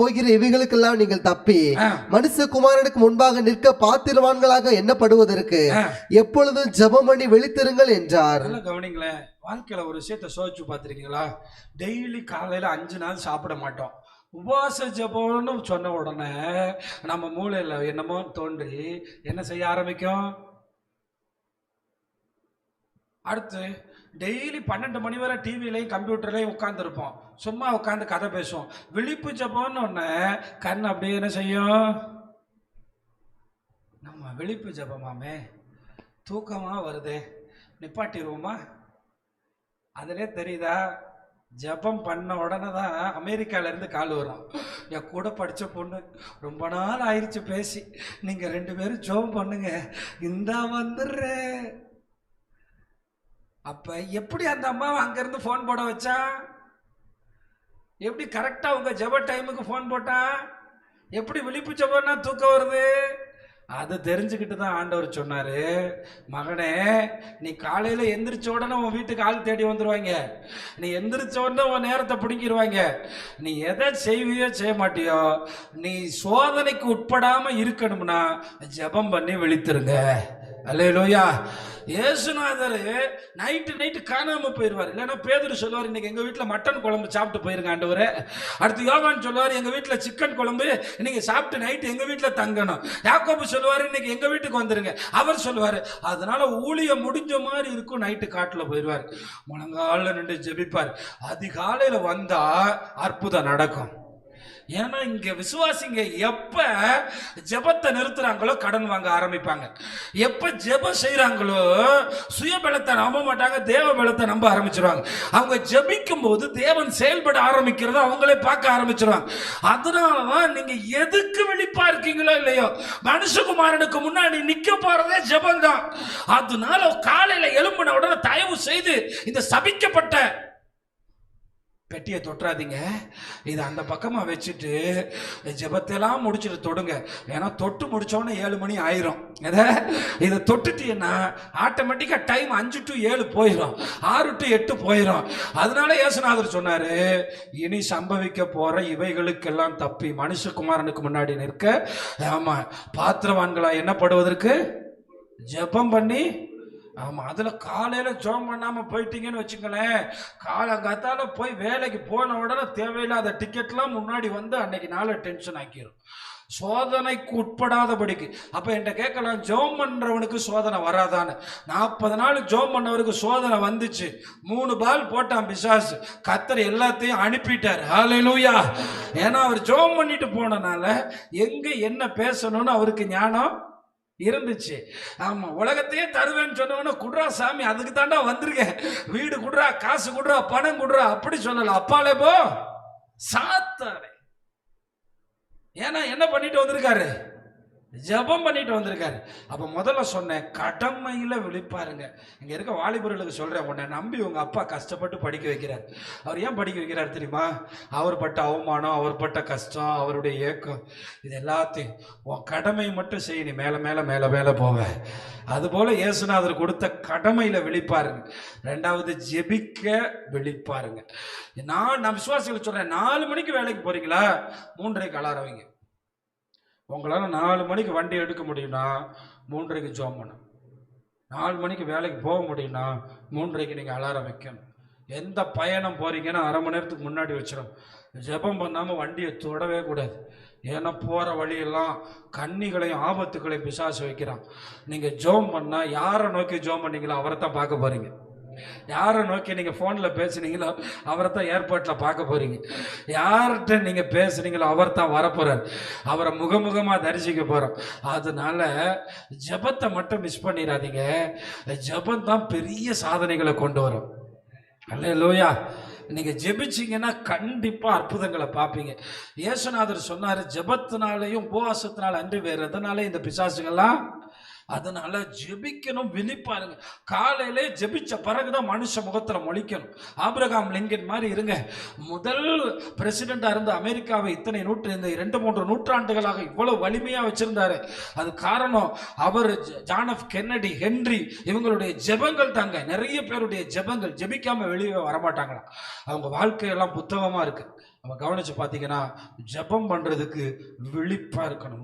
போகிற இவைகளுக்கெல்லாம் நீங்கள் தப்பி மனுஷகுமாரனுக்கு முன்பாக நிற்க பாத்திரவான்களாக எண்ணப்படுவதற்கு எப்பொழுதும் ஜெபம் பண்ணி விழித்திருங்கள் என்றார். கவனிங்களேன், வாழ்க்கையில ஒரு விஷயத்த சோதிச்சு பார்த்திருக்கீங்களா? டெய்லி காலையில 5 நாள் சாப்பிட மாட்டோம். உபவாச ஜெபம்னு சொன்ன உடனே நம்ம மூளையில என்னமோ தோன்றி என்ன செய்ய ஆரம்பிக்கும். அடுத்து டெய்லி 12 மணி வரை டிவிலையும் கம்ப்யூட்டர்லையும் உட்காந்துருப்போம். சும்மா உட்காந்து கதை பேசுவோம். விழிப்பு ஜெபம்னு ஒன்று கண் அப்படியே என்ன செய்யும். நம்ம விழிப்பு ஜெபமாமே, தூக்கமா வருதே, நிப்பாட்டிடுவோமா? அதிலே தெரியுதா? ஜெபம் பண்ண உடனே தான் அமெரிக்காவிலேருந்து கால் வரும். என் கூட படித்த பொண்ணு, ரொம்ப நாள் ஆயிடுச்சு பேசி, நீங்கள் 2 பேரும் ஜெபம் பண்ணுங்க, இந்தா வந்துடுறேன். அப்போ எப்படி அந்த அம்மாவை அங்கேருந்து ஃபோன் போட வச்சா? எப்படி கரெக்டாக உங்கள் ஜெப டைமுக்கு ஃபோன் போட்டா? எப்படி விழிப்பு ஜெபம்னா தூக்கம் வருது? அதை தெரிஞ்சுக்கிட்டு தான் ஆண்டவர் சொன்னார், மகனே நீ காலையில் எந்திரிச்ச உடனே உன் வீட்டுக்கு ஆள் தேடி வந்துடுவாங்க. நீ எந்திரிச்ச உடனே உன் நேரத்தை பிடிங்கிடுவாங்க. நீ எதை செய்வியோ செய்ய மாட்டியோ, நீ சோதனைக்கு உட்படாமல் இருக்கணும்னா ஜெபம் பண்ணி விழித்திருங்க. அல்லேலூயா. இயேசுநாதர் நைட்டு காணாம போயிடுவார். இல்லைன்னா பேதுரு சொல்லுவார், இன்னைக்கு எங்க வீட்டில் மட்டன் குழம்பு சாப்பிட்டு போயிருங்க ஆண்டவரே. அடுத்து யோவான் சொல்லுவார், எங்க வீட்டில் சிக்கன் குழம்பு நீங்க சாப்பிட்டு நைட்டு எங்க வீட்டில் தங்கணும். யாக்கோபு சொல்லுவார், இன்னைக்கு எங்க வீட்டுக்கு வந்துருங்க. அவர் சொல்லுவார், அதனால ஊழியம் முடிஞ்ச மாதிரி இருக்கும். நைட்டு காட்டுல போயிடுவார். முழங்கால நின்று ஜெபிப்பார். அதிகாலையில வந்தா அற்புதம் நடக்கும். ஏன்னா இங்க விசுவாசிங்க எப்ப ஜெபத்தை நிறுத்துறாங்களோ கடன் வாங்க ஆரம்பிப்பாங்க. எப்ப ஜெபம் செய்யறாங்களோ சுயபலத்தை நம்ப மாட்டாங்க, தேவ பலத்தை நம்ப ஆரம்பிச்சிருவாங்க. அவங்க ஜெபிக்கும் போது தேவன் செயல்பட ஆரம்பிக்கிறத அவங்களே பார்க்க ஆரம்பிச்சிருவாங்க. அதனாலதான் நீங்க எதுக்கு விழிப்பா இருக்கீங்களோ இல்லையோ, மனுஷகுமாரனுக்கு முன்னாடி நிக்க போறதே ஜெபம் தான். அதனால காலையில எழும்பின உடனே தயவு செய்து இந்த சபிக்கப்பட்ட பெட்டியை தொட்டுறாதீங்க. இது அந்த பக்கமாக வச்சுட்டு ஜெபத்தெல்லாம் முடிச்சுட்டு தொடுங்க. ஏன்னா தொட்டு முடிச்சோன்னே 7 மணி ஆயிரும். இதை தொட்டுட்டீங்கன்னா ஆட்டோமேட்டிக்காக டைம் 5 to 7 போயிடும், 6 to 8 போயிடும். அதனால இயேசுநாதர் சொன்னார், இனி சம்பவிக்க போற இவைகளுக்கெல்லாம் தப்பி மனுஷகுமாரனுக்கு முன்னாடி நிற்க பாத்திரவான்களா என்னப்படுவதற்கு ஜெபம் பண்ணி. ஆமாம், அதில் காலையில் ஜெபம் பண்ணாமல் போயிட்டீங்கன்னு வச்சுங்களேன், காலங்காத்தால போய் வேலைக்கு போன உடனே தேவையில்லாத டிக்கெட்லாம் முன்னாடி வந்து அன்னைக்கு நாளை டென்ஷன் ஆக்கிடும். சோதனைக்கு உட்படாதபடிக்கு. அப்போ என்கிட்ட கேட்கலாம், ஜெபம் பண்ணுறவனுக்கு சோதனை வராதான்னு. 40 நாள் ஜெபம் பண்ணவருக்கு சோதனை வந்துச்சு. 3 பால் போட்டான் பிசாசு. கர்த்தர் எல்லாத்தையும் அனுப்பிட்டார். ஹல்லேலூயா. ஏன்னா அவர் ஜெபம் பண்ணிட்டு போனனால எங்கே என்ன பேசணும்னு அவருக்கு ஞானம் இருந்துச்சு. ஆமா, உலகத்தையே தருவேன்னு சொன்னவன குடுறா சாமி, அதுக்கு தாண்டா வந்திருக்கேன், வீடு குடுறா, காசு குடுறா, பணம் குடுறா அப்படி சொல்லல. அப்பாலே போ சாத்தானே. ஏன்னா என்ன பண்ணிட்டு வந்திருக்காரு? ஜெபம் பண்ணிட்டு வந்திருக்காரு. அப்ப முதல்ல சொன்னேன், கடமையில விழிப்பாருங்க. இங்க இருக்க வாலிபர்களுக்கு சொல்றேன், உன்னை நம்பி உங்க அப்பா கஷ்டப்பட்டு படிக்க வைக்கிறார். அவர் ஏன் படிக்க வைக்கிறார் தெரியுமா? அவர் பட்ட அவமானம், அவர் பட்ட கஷ்டம், அவருடைய ஏக்கம், இது எல்லாத்தையும் உன் கடமையை மட்டும் செய், நீ மேல மேல மேல மேல போவ. அதுபோல இயேசுநாதர் கொடுத்த கடமையில விழிப்பாருங்க. 2வது ஜெபிக்க விழிப்பாருங்க. நான் விசுவாசிகளை சொல்றேன், 4 மணிக்கு வேலைக்கு போறீங்களா, 3:30க்கு அலாரம் வைங்க. உங்களால் 4 மணிக்கு வண்டி எடுக்க முடியும்னா 3:30க்கு ஜெபம் பண்ணணும். 4 மணிக்கு வேலைக்கு போக முடியும்னா 3:30க்கு நீங்கள் அலாரம் வைக்கணும். எந்த பயணம் போகிறீங்கன்னா 1/2 மணி நேரத்துக்கு முன்னாடி வச்சிடும். ஜெபம் பண்ணாமல் வண்டியை தொடவே கூடாது. ஏன்னா போகிற வழியெல்லாம் கன்னிகளையும் ஆபத்துகளையும் பிசாசு வைக்கிறான். நீங்கள் ஜெபம் பண்ணால் யாரை நோக்கி ஜெபம் பண்ணீங்களோ அவரை தான் பார்க்க போகிறீங்க. யாரை நோக்கி நீங்கள் ஃபோனில் பேசுனீங்களோ அவரை தான் ஏர்போர்ட்டில் பார்க்க போகிறீங்க. யார்கிட்ட நீங்கள் பேசுனீங்களோ அவர் தான் வரப்போகிறார். அவரை முகமுகமாக தரிசிக்க போகிறோம். அதனால ஜெபத்தை மட்டும் மிஸ் பண்ணிடாதீங்க. ஜெபம் தான் பெரிய சாதனைகளை கொண்டு வரும். அல்லேலூயா. நீங்கள் ஜெபிச்சிங்கன்னா கண்டிப்பாக அற்புதங்களை பார்ப்பீங்க. இயேசுநாதர் சொன்னார், ஜெபத்தினாலையும் உபவாசத்தினால அன்று வேறு எதனாலே இந்த பிசாசுகள்லாம். அதனால ஜெபிக்கணும், விழிப்பாருங்க. காலையிலே ஜெபிச்ச பிறகுதான் மனுஷ முகத்துல மொழிக்கணும். ஆபிரகாம் லிங்கன் மாதிரி இருங்க. முதல் பிரசிடென்டா இருந்த அமெரிக்காவை இத்தனை 2-3 நூற்றாண்டுகளாக இவ்வளவு வலிமையா வச்சிருந்தாரு. அது காரணம் அவர் ஜான் எஃப் கென்னடி, ஹென்றி இவங்களுடைய ஜெபங்கள் தாங்க. நிறைய பேருடைய ஜெபங்கள் ஜெபிக்காம வெளியே வரமாட்டாங்களாம். அவங்க வாழ்க்கையெல்லாம் புத்தகமா இருக்கு. நம்ம கவனிச்சு பார்த்தீங்கன்னா ஜெபம் பண்றதுக்கு விழிப்பா இருக்கணும்.